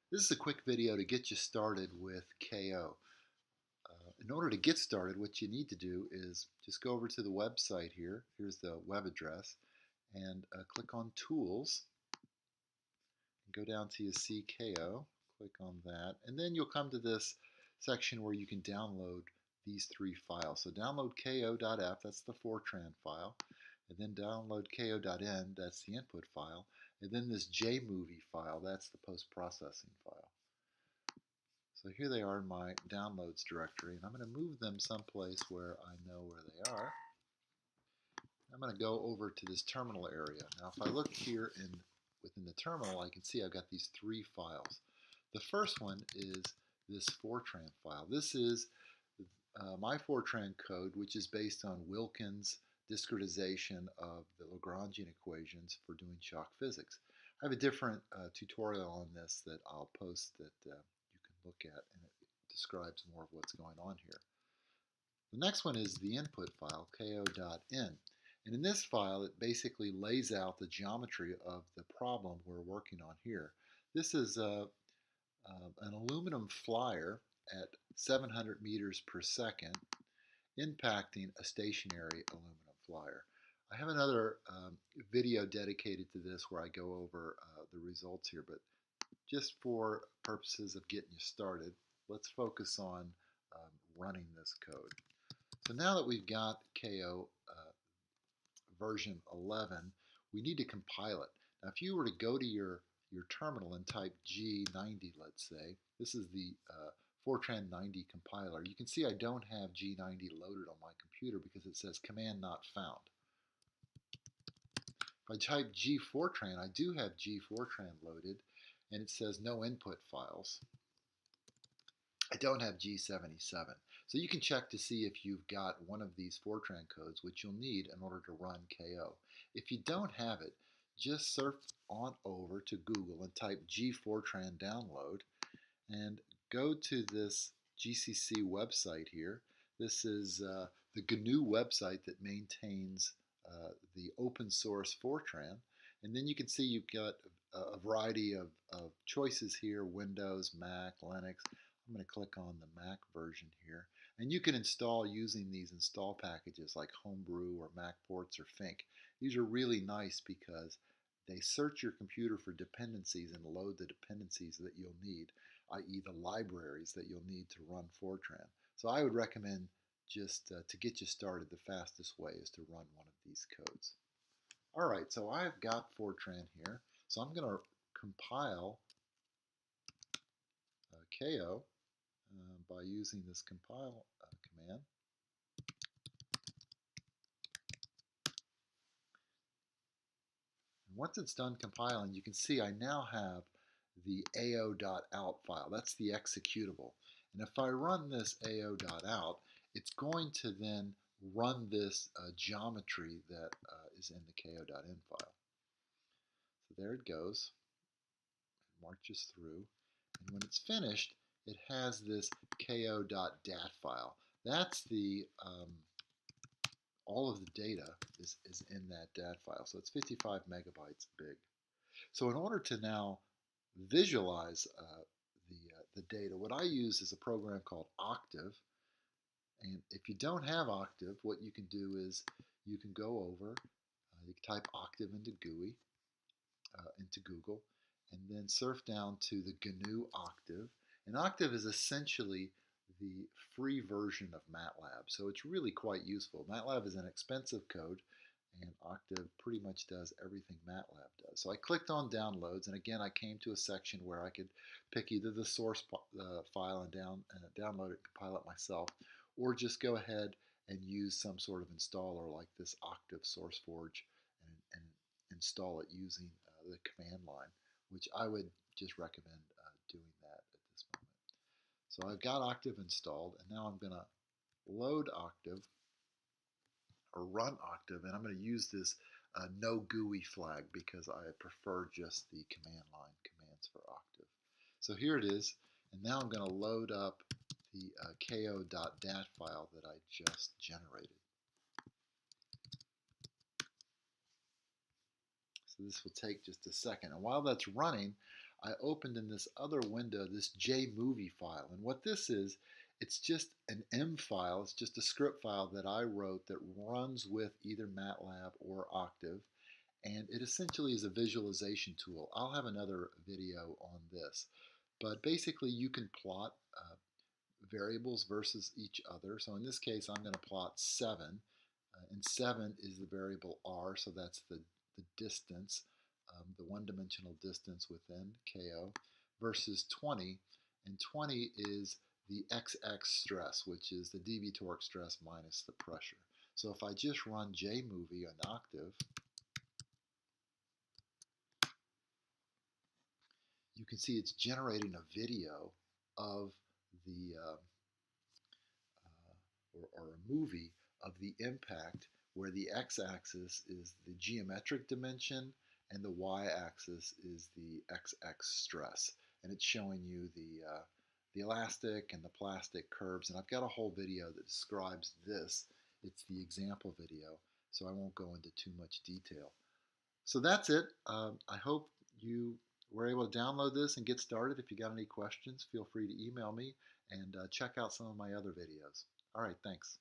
This is a quick video to get you started with KO. In order to get started, what you need to do is just go over to the website here. Here's the web address, and click on Tools. And go down till you see KO. Click on that, and then you'll come to this section where you can download these three files. So download ko.f, that's the Fortran file, and then download ko.n, that's the input file, and then this jmovie file, that's the post-processing file. So here they are in my downloads directory, and I'm going to move them someplace where I know where they are. I'm going to go over to this terminal area. Now if I look here within the terminal, I can see I've got these three files. The first one is this Fortran file. This is my Fortran code, which is based on Wilkins' discretization of the Lagrangian equations for doing shock physics. I have a different tutorial on this that I'll post that you can look at, and it describes more of what's going on here. The next one is the input file, ko.in. And in this file, it basically lays out the geometry of the problem we're working on here. This is an aluminum flyer at 700 meters per second impacting a stationary aluminum flyer. I have another video dedicated to this where I go over the results here, but just for purposes of getting you started, let's focus on running this code. So now that we've got KO version 11, we need to compile it. Now if you were to go to your terminal and type G90, let's say, this is the Fortran 90 compiler. You can see I don't have G90 loaded on my computer because it says command not found. If I type G-Fortran, I do have G-Fortran loaded, and it says no input files. I don't have G77. So you can check to see if you've got one of these Fortran codes, which you'll need in order to run KO. If you don't have it, just surf on over to Google and type G-Fortran download and go to this GCC website here. This is the GNU website that maintains the open source Fortran. And then you can see you've got a variety of choices here: Windows, Mac, Linux. I'm going to click on the Mac version here. And you can install using these install packages like Homebrew or MacPorts or Fink. These are really nice because they search your computer for dependencies and load the dependencies that you'll need, i.e. the libraries that you'll need to run Fortran. So I would recommend just to get you started, the fastest way is to run one of these codes. All right, so I've got Fortran here. So I'm going to compile KO by using this compile command. And once it's done compiling, you can see I now have the ao.out file. That's the executable. And if I run this ao.out, it's going to then run this geometry that is in the ko.in file. So there it goes. It marches through. And when it's finished, it has this ko.dat file. That's the all of the data is in that DAT file. So it's 55 megabytes big. So in order to now visualize the data, what I use is a program called Octave. And if you don't have Octave, what you can do is you can go over, you can type Octave into GUI, into Google, and then surf down to the GNU Octave. And Octave is essentially the free version of MATLAB, so it's really quite useful. MATLAB is an expensive code, and Octave pretty much does everything MATLAB does. So I clicked on Downloads, and again I came to a section where I could pick either the source file and download it and compile it myself, or just go ahead and use some sort of installer like this Octave SourceForge and install it using the command line, which I would just recommend doing that at this moment. So I've got Octave installed, and now I'm going to load Octave or run Octave, and I'm going to use this no GUI flag because I prefer just the command line commands for Octave. So here it is, and now I'm going to load up the ko.dat file that I just generated. So this will take just a second, and while that's running, I opened in this other window this JMovie file. And what this is, it's just an M file. It's just a script file that I wrote that runs with either MATLAB or Octave. And it essentially is a visualization tool. I'll have another video on this. But basically, you can plot variables versus each other. So in this case, I'm going to plot 7. And 7 is the variable r, so that's the distance, the one-dimensional distance within KO, versus 20. And 20 is the XX stress, which is the dB torque stress minus the pressure. So if I just run JMovie on Octave, you can see it's generating a video of the or a movie of the impact, where the x-axis is the geometric dimension and the y-axis is the XX stress. And it's showing you the elastic and the plastic curves. And I've got a whole video that describes this. It's the example video, so I won't go into too much detail. So that's it. I hope you were able to download this and get started. If you got any questions, feel free to email me and check out some of my other videos. All right, thanks.